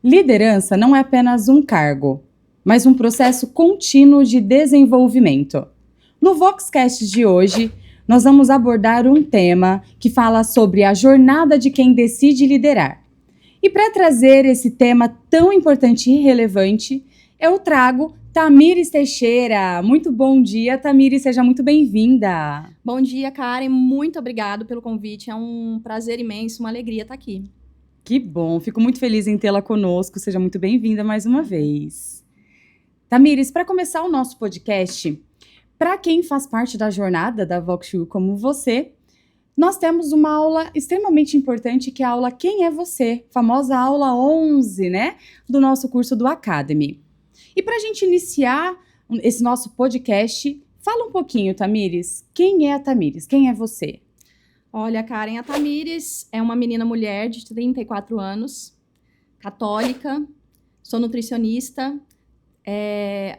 Liderança não é apenas um cargo, mas um processo contínuo de desenvolvimento. No Voxcast de hoje, nós vamos abordar um tema que fala sobre a jornada de quem decide liderar. E para trazer esse tema tão importante e relevante, eu trago Tamires Teixeira. Muito bom dia, Tamires, seja muito bem-vinda. Bom dia, Karen, muito obrigado pelo convite, é um prazer imenso, uma alegria estar aqui. Que bom, fico muito feliz em tê-la conosco, seja muito bem-vinda mais uma vez. Tamires, para começar o nosso podcast, para quem faz parte da jornada da Voxu como você, nós temos uma aula extremamente importante, que é a aula Quem é Você? Famosa aula 11, né? Do nosso curso do Academy. E para a gente iniciar esse nosso podcast, fala um pouquinho, Tamires. Quem é a Tamires? Quem é você? Olha, Karen, a Tamires é uma menina mulher de 34 anos, católica, sou nutricionista,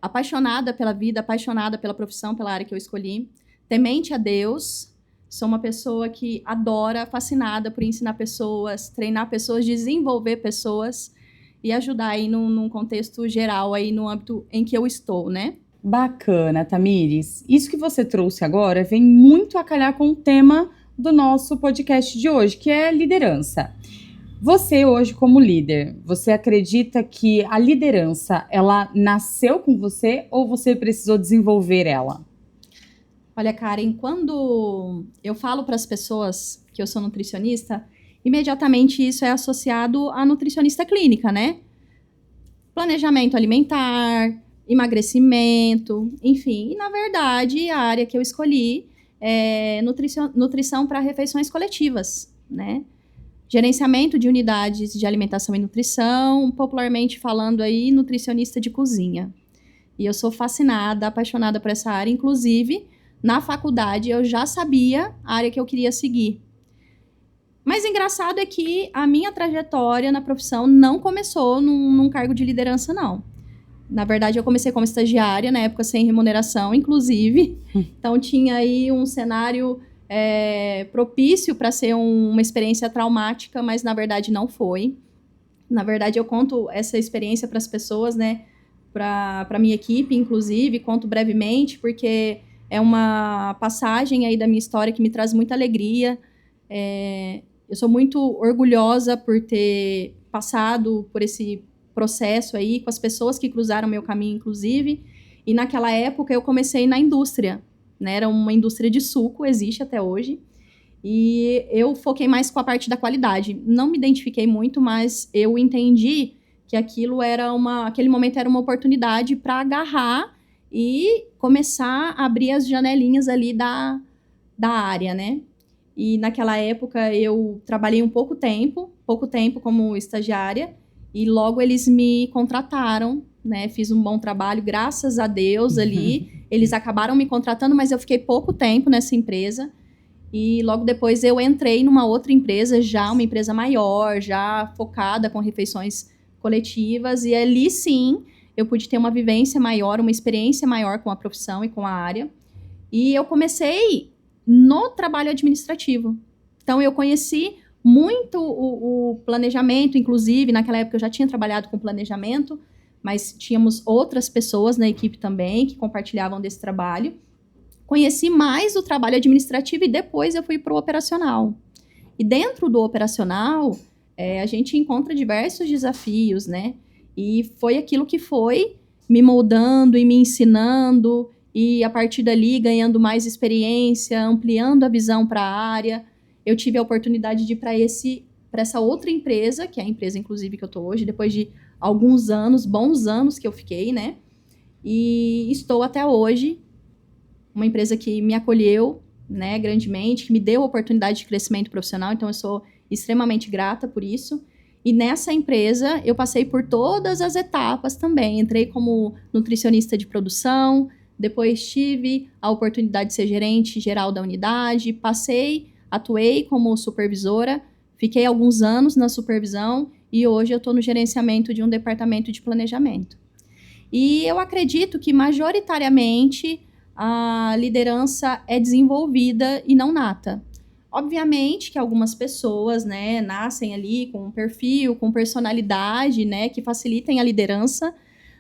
apaixonada pela vida, apaixonada pela profissão, pela área que eu escolhi, temente a Deus, sou uma pessoa que adora, fascinada por ensinar pessoas, treinar pessoas, desenvolver pessoas e ajudar aí num contexto geral, aí no âmbito em que eu estou, né? Bacana, Tamires. Isso que você trouxe agora vem muito a calhar com o tema do nosso podcast de hoje, que é liderança. Você hoje como líder, você acredita que a liderança, ela nasceu com você ou você precisou desenvolver ela? Olha, Karen, quando eu falo para as pessoas que eu sou nutricionista, imediatamente isso é associado à nutricionista clínica, né? Planejamento alimentar, emagrecimento, enfim. E, na verdade, a área que eu escolhi é nutrição para refeições coletivas, né? Gerenciamento de unidades de alimentação e nutrição, popularmente falando aí, nutricionista de cozinha. E eu sou fascinada, apaixonada por essa área. Inclusive, na faculdade, eu já sabia a área que eu queria seguir. Mas engraçado é que a minha trajetória na profissão não começou num cargo de liderança, não. Na verdade, eu comecei como estagiária, na época sem remuneração, inclusive. Então, tinha aí um cenário propício para ser uma experiência traumática, mas na verdade não foi. Na verdade, eu conto essa experiência para as pessoas, né? Para a minha equipe, inclusive, conto brevemente, porque é uma passagem aí da minha história que me traz muita alegria. Eu sou muito orgulhosa por ter passado por esse processo aí, com as pessoas que cruzaram meu caminho, inclusive. E naquela época eu comecei na indústria, né? Era uma indústria de suco, existe até hoje. E eu foquei mais com a parte da qualidade. Não me identifiquei muito, mas eu entendi que aquele momento era uma oportunidade para agarrar e começar a abrir as janelinhas ali da área, né? E naquela época eu trabalhei pouco tempo como estagiária, e logo eles me contrataram, né? Fiz um bom trabalho, graças a Deus ali. Eles acabaram me contratando, mas eu fiquei pouco tempo nessa empresa. E logo depois eu entrei numa outra empresa, já uma empresa maior, já focada com refeições coletivas. E ali sim, eu pude ter uma vivência maior, uma experiência maior com a profissão e com a área. E eu comecei no trabalho administrativo. Então, eu conheci muito o planejamento, inclusive, naquela época eu já tinha trabalhado com planejamento, mas tínhamos outras pessoas na equipe também que compartilhavam desse trabalho. Conheci mais o trabalho administrativo e depois eu fui para o operacional. E dentro do operacional, a gente encontra diversos desafios, né? E foi aquilo que foi me moldando e me ensinando, e a partir dali ganhando mais experiência, ampliando a visão para a área. Eu tive a oportunidade de ir para essa outra empresa, que é a empresa, inclusive, que eu estou hoje, depois de alguns anos, bons anos que eu fiquei, né? E estou até hoje, uma empresa que me acolheu, né, grandemente, que me deu a oportunidade de crescimento profissional, então eu sou extremamente grata por isso. E nessa empresa, eu passei por todas as etapas também. Entrei como nutricionista de produção, depois tive a oportunidade de ser gerente geral da unidade, atuei como supervisora, fiquei alguns anos na supervisão e hoje eu estou no gerenciamento de um departamento de planejamento. E eu acredito que, majoritariamente, a liderança é desenvolvida e não nata. Obviamente que algumas pessoas, né, nascem ali com um perfil, com personalidade, né, que facilitem a liderança.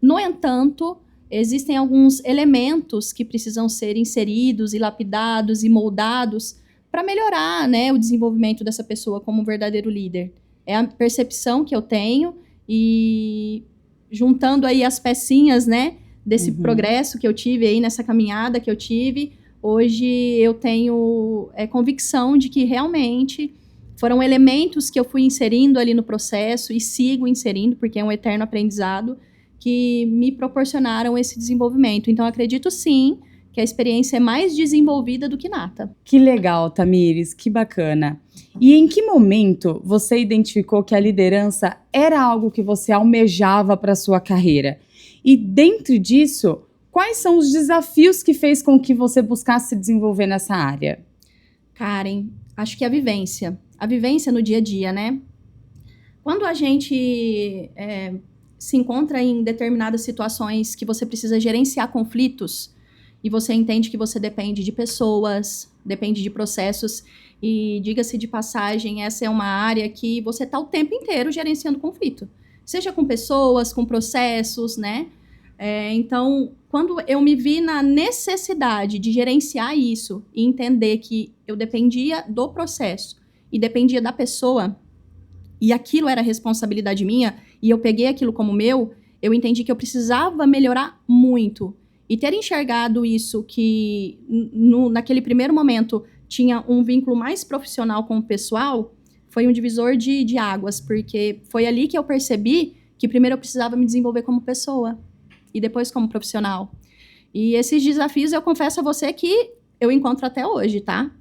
No entanto, existem alguns elementos que precisam ser inseridos e lapidados e moldados para melhorar, né, o desenvolvimento dessa pessoa como um verdadeiro líder. É a percepção que eu tenho e juntando aí as pecinhas, né, desse progresso que eu tive aí nessa caminhada que eu tive, hoje eu tenho convicção de que realmente foram elementos que eu fui inserindo ali no processo e sigo inserindo, porque é um eterno aprendizado, que me proporcionaram esse desenvolvimento. Então, acredito sim que a experiência é mais desenvolvida do que nata. Que legal, Tamires, que bacana. E em que momento você identificou que a liderança era algo que você almejava para a sua carreira? E dentro disso, quais são os desafios que fez com que você buscasse se desenvolver nessa área? Karen, acho que a vivência no dia a dia, né? Quando a gente se encontra em determinadas situações que você precisa gerenciar conflitos e você entende que você depende de pessoas, depende de processos e, diga-se de passagem, essa é uma área que você está o tempo inteiro gerenciando conflito. Seja com pessoas, com processos, né? Então, quando eu me vi na necessidade de gerenciar isso e entender que eu dependia do processo e dependia da pessoa, e aquilo era responsabilidade minha, e eu peguei aquilo como meu, eu entendi que eu precisava melhorar muito. E ter enxergado isso, que naquele primeiro momento tinha um vínculo mais profissional com o pessoal, foi um divisor de águas, porque foi ali que eu percebi que primeiro eu precisava me desenvolver como pessoa, e depois como profissional. E esses desafios, eu confesso a você que eu encontro até hoje, tá?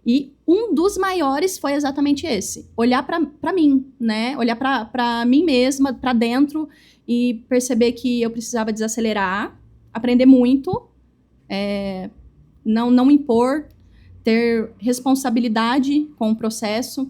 E um dos maiores foi exatamente esse. Olhar para mim, né? Olhar para mim mesma, para dentro, e perceber que eu precisava desacelerar, aprender muito, não impor, ter responsabilidade com o processo,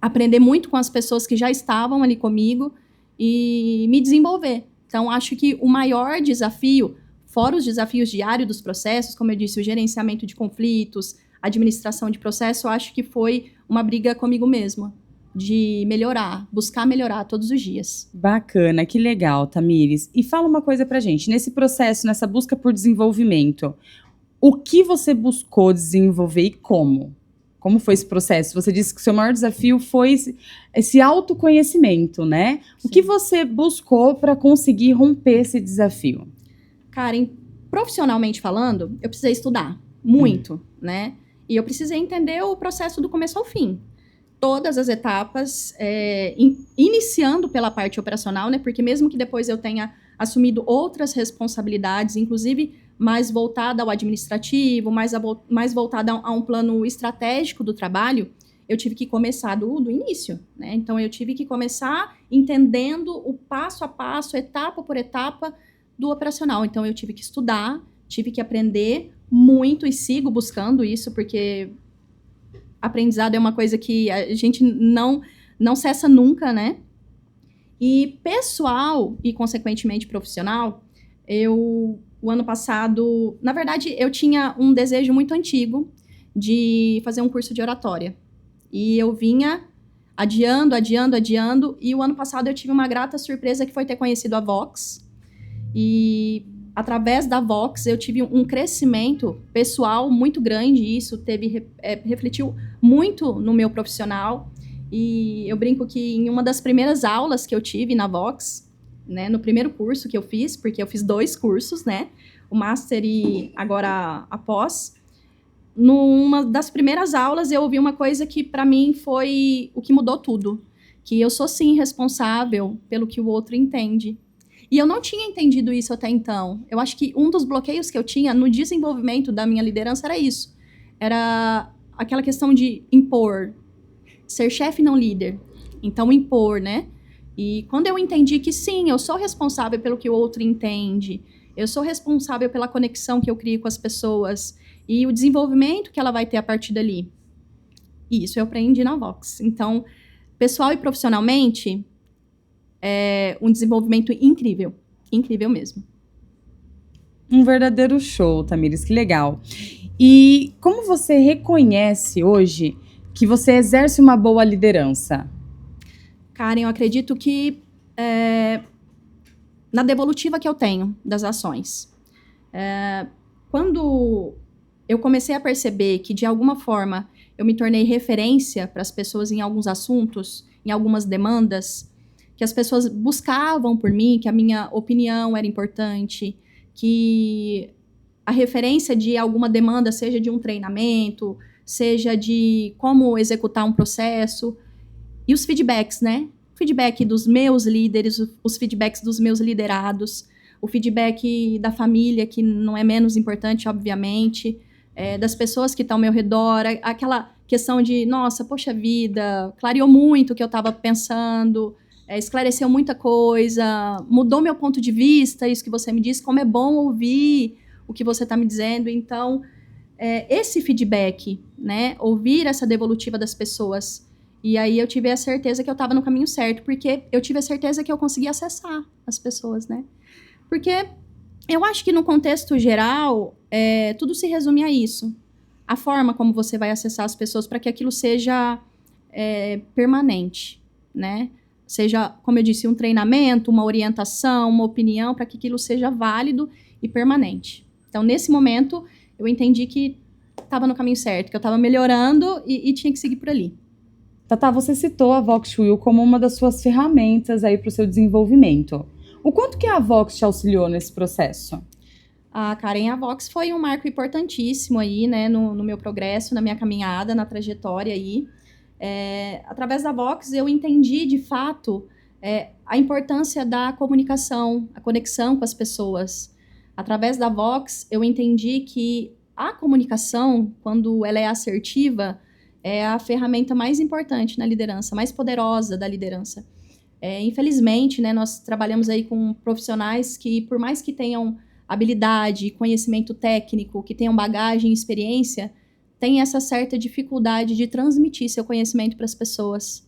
aprender muito com as pessoas que já estavam ali comigo e me desenvolver. Então, acho que o maior desafio, fora os desafios diários dos processos, como eu disse, o gerenciamento de conflitos, administração de processo, eu acho que foi uma briga comigo mesma, de melhorar, buscar melhorar todos os dias. Bacana, que legal, Tamires. E fala uma coisa pra gente, nesse processo, nessa busca por desenvolvimento, o que você buscou desenvolver e como? Como foi esse processo? Você disse que o seu maior desafio foi esse autoconhecimento, né? Sim. O que você buscou para conseguir romper esse desafio? Karen, profissionalmente falando, eu precisei estudar muito, né? E eu precisei entender o processo do começo ao fim. Todas as etapas, iniciando pela parte operacional, né? Porque mesmo que depois eu tenha assumido outras responsabilidades, inclusive mais voltada ao administrativo, mais voltada a um plano estratégico do trabalho, eu tive que começar do início, né? Então, eu tive que começar entendendo o passo a passo, etapa por etapa do operacional. Então, eu tive que estudar, tive que aprender muito e sigo buscando isso, porque aprendizado é uma coisa que a gente não cessa nunca, né? E pessoal e, consequentemente, profissional, o ano passado, na verdade, eu tinha um desejo muito antigo de fazer um curso de oratória. E eu vinha adiando, e o ano passado eu tive uma grata surpresa que foi ter conhecido a Vox. E através da Vox eu tive um crescimento pessoal muito grande, e isso refletiu muito no meu profissional. E eu brinco que em uma das primeiras aulas que eu tive na Vox, né, no primeiro curso que eu fiz, porque eu fiz 2 cursos, né, o Master e agora a pós, numa das primeiras aulas eu ouvi uma coisa que para mim foi o que mudou tudo, que eu sou sim responsável pelo que o outro entende. E eu não tinha entendido isso até então. Eu acho que um dos bloqueios que eu tinha no desenvolvimento da minha liderança era isso. Era aquela questão de impor, ser chefe não líder. Então, impor, né? E quando eu entendi que sim, eu sou responsável pelo que o outro entende, eu sou responsável pela conexão que eu crio com as pessoas e o desenvolvimento que ela vai ter a partir dali. E isso eu aprendi na Vox. Então, pessoal e profissionalmente, é um desenvolvimento incrível. Incrível mesmo. Um verdadeiro show, Tamires, que legal. E como você reconhece hoje que você exerce uma boa liderança? Karen, eu acredito que na devolutiva que eu tenho das ações. Quando eu comecei a perceber que, de alguma forma, eu me tornei referência para as pessoas em alguns assuntos, em algumas demandas, que as pessoas buscavam por mim, que a minha opinião era importante, que a referência de alguma demanda, seja de um treinamento, seja de como executar um processo, e os feedbacks, né? O feedback dos meus líderes, os feedbacks dos meus liderados, o feedback da família, que não é menos importante, obviamente, das pessoas que estão ao meu redor, aquela questão de, nossa, poxa vida, clareou muito o que eu estava pensando, esclareceu muita coisa, mudou meu ponto de vista, isso que você me disse, como é bom ouvir o que você está me dizendo. Então, esse feedback, né, ouvir essa devolutiva das pessoas, e aí eu tive a certeza que eu estava no caminho certo, porque eu tive a certeza que eu conseguia acessar as pessoas, né? Porque eu acho que no contexto geral, tudo se resume a isso. A forma como você vai acessar as pessoas para que aquilo seja permanente, né? Seja, como eu disse, um treinamento, uma orientação, uma opinião, para que aquilo seja válido e permanente. Então, nesse momento, eu entendi que estava no caminho certo, que eu estava melhorando e tinha que seguir por ali. Tata, você citou a Vox Will como uma das suas ferramentas aí para o seu desenvolvimento. O quanto que a Vox te auxiliou nesse processo? Karen, a Vox foi um marco importantíssimo aí, né, no meu progresso, na minha caminhada, na trajetória aí. Através da Vox, eu entendi, de fato, a importância da comunicação, a conexão com as pessoas. Através da Vox, eu entendi que a comunicação, quando ela é assertiva, é a ferramenta mais importante na liderança, mais poderosa da liderança. Infelizmente, né, nós trabalhamos aí com profissionais que, por mais que tenham habilidade, conhecimento técnico, que tenham bagagem e experiência, têm essa certa dificuldade de transmitir seu conhecimento para as pessoas.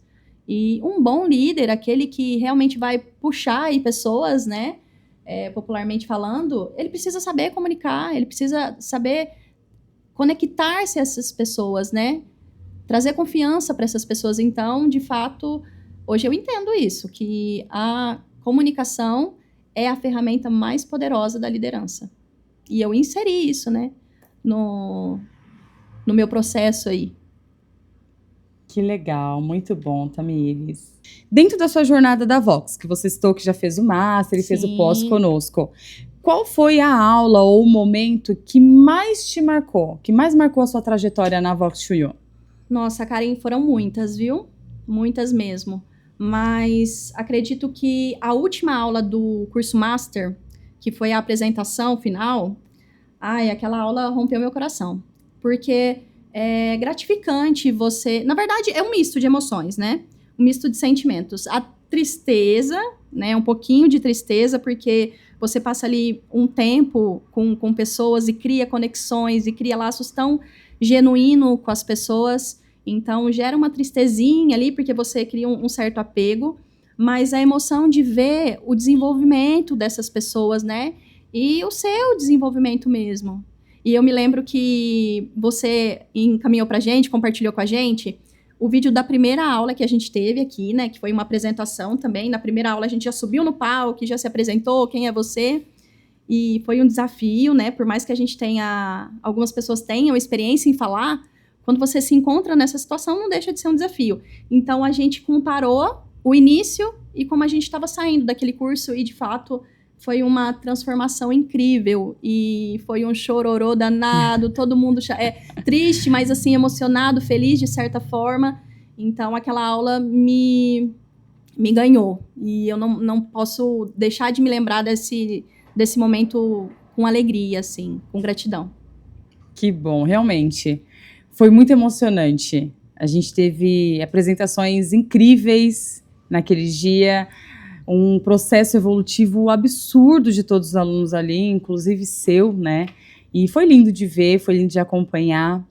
E um bom líder, aquele que realmente vai puxar aí pessoas, né, popularmente falando, ele precisa saber comunicar, ele precisa saber conectar-se a essas pessoas, né, trazer confiança para essas pessoas. Então, de fato, hoje eu entendo isso, que a comunicação é a ferramenta mais poderosa da liderança. E eu inseri isso, né, no meu processo aí. Que legal, muito bom, Tamires. Dentro da sua jornada da Vox, que você citou que já fez o Master e fez o pós conosco, qual foi a aula ou o momento que mais te marcou, que mais marcou a sua trajetória na Vox to You? Nossa, Karen, foram muitas, viu? Muitas mesmo. Mas acredito que a última aula do curso Master, que foi a apresentação final, aquela aula rompeu meu coração. Porque é gratificante você... Na verdade, é um misto de emoções, né? Um misto de sentimentos. A tristeza, né? Um pouquinho de tristeza, porque você passa ali um tempo com pessoas e cria conexões e cria laços tão genuínos com as pessoas. Então, gera uma tristezinha ali, porque você cria um certo apego, mas a emoção de ver o desenvolvimento dessas pessoas, né? E o seu desenvolvimento mesmo. E eu me lembro que você encaminhou pra gente, compartilhou com a gente, o vídeo da primeira aula que a gente teve aqui, né? Que foi uma apresentação também. Na primeira aula, a gente já subiu no palco, já se apresentou, quem é você? E foi um desafio, né? Por mais que a gente algumas pessoas tenham experiência em falar, quando você se encontra nessa situação, não deixa de ser um desafio. Então, a gente comparou o início e como a gente estava saindo daquele curso e, de fato, foi uma transformação incrível. E foi um chororô danado, todo mundo triste, mas, assim, emocionado, feliz, de certa forma. Então, aquela aula me ganhou. E eu não posso deixar de me lembrar desse momento com alegria, assim, com gratidão. Que bom, realmente. Foi muito emocionante. A gente teve apresentações incríveis naquele dia, um processo evolutivo absurdo de todos os alunos ali, inclusive seu, né? E foi lindo de ver, foi lindo de acompanhar.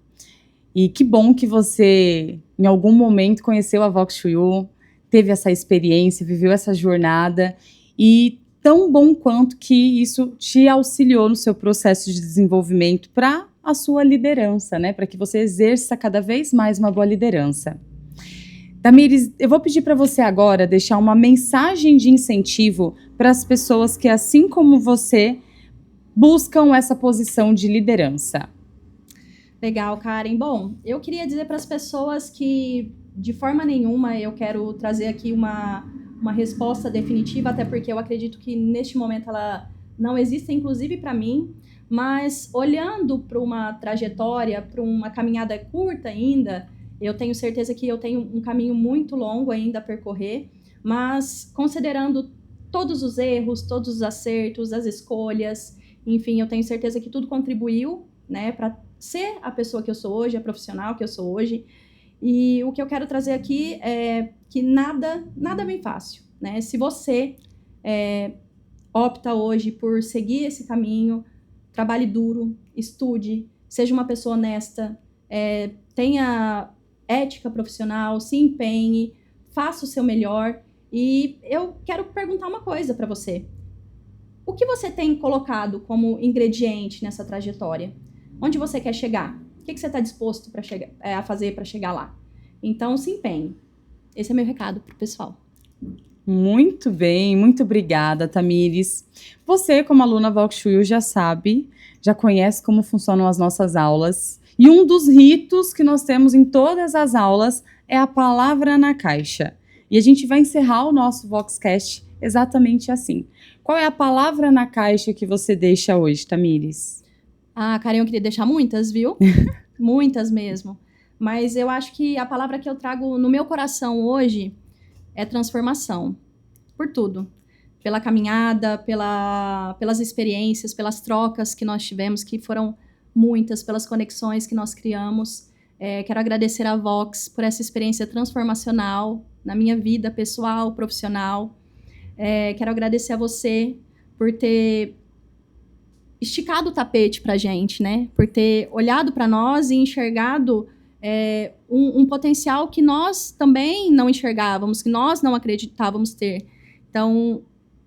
E que bom que você, em algum momento, conheceu a Vox to You, teve essa experiência, viveu essa jornada. E tão bom quanto que isso te auxiliou no seu processo de desenvolvimento para a sua liderança, né? Para que você exerça cada vez mais uma boa liderança. Tamires, eu vou pedir para você agora deixar uma mensagem de incentivo para as pessoas que, assim como você, buscam essa posição de liderança. Legal, Karen. Bom, eu queria dizer para as pessoas que, de forma nenhuma, eu quero trazer aqui uma resposta definitiva, até porque eu acredito que, neste momento, ela não existe, inclusive para mim, mas olhando para uma trajetória, para uma caminhada curta ainda, eu tenho certeza que eu tenho um caminho muito longo ainda a percorrer, mas considerando todos os erros, todos os acertos, as escolhas, enfim, eu tenho certeza que tudo contribuiu, né, para ser a pessoa que eu sou hoje, a profissional que eu sou hoje. E o que eu quero trazer aqui é que nada vem fácil, né? Se você opta hoje por seguir esse caminho, trabalhe duro, estude, seja uma pessoa honesta, tenha ética profissional, se empenhe, faça o seu melhor. E eu quero perguntar uma coisa para você. O que você tem colocado como ingrediente nessa trajetória? Onde você quer chegar? O que você está disposto a fazer para chegar lá? Então, se empenhe. Esse é meu recado para o pessoal. Muito bem, muito obrigada, Tamires. Você, como aluna Volkshow, já sabe, já conhece como funcionam as nossas aulas. E um dos ritos que nós temos em todas as aulas é a palavra na caixa. E a gente vai encerrar o nosso Voxcast exatamente assim. Qual é a palavra na caixa que você deixa hoje, Tamires? Karen, eu queria deixar muitas, viu? Muitas mesmo. Mas eu acho que a palavra que eu trago no meu coração hoje é transformação. Por tudo. Pela caminhada, pelas experiências, pelas trocas que nós tivemos, que foram muitas, pelas conexões que nós criamos. Quero agradecer a Vox por essa experiência transformacional na minha vida pessoal, profissional. Quero agradecer a você por ter esticado o tapete para a gente, né? Por ter olhado para nós e enxergado um potencial que nós também não enxergávamos, que nós não acreditávamos ter. Então,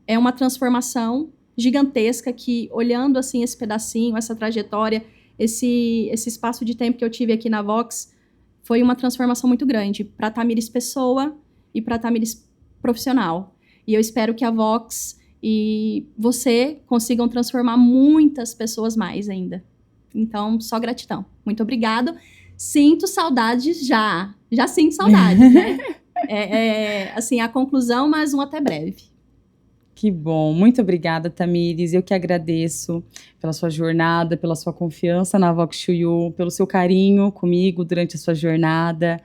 é uma transformação gigantesca que, olhando assim esse pedacinho, essa trajetória, esse espaço de tempo que eu tive aqui na Vox, foi uma transformação muito grande para a Tamires pessoa e para a Tamires profissional. E eu espero que a Vox e você consigam transformar muitas pessoas mais ainda. Então, só gratidão. Muito obrigado. Sinto saudades já. Já sinto saudades, né? Assim, a conclusão, mas um até breve. Que bom. Muito obrigada, Tamires. Eu que agradeço pela sua jornada, pela sua confiança na Voxhow, pelo seu carinho comigo durante a sua jornada.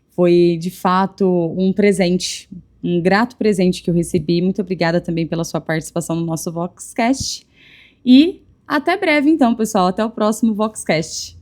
Foi, de fato, um presente, um grato presente que eu recebi. Muito obrigada também pela sua participação no nosso Voxcast. E até breve, então, pessoal. Até o próximo Voxcast.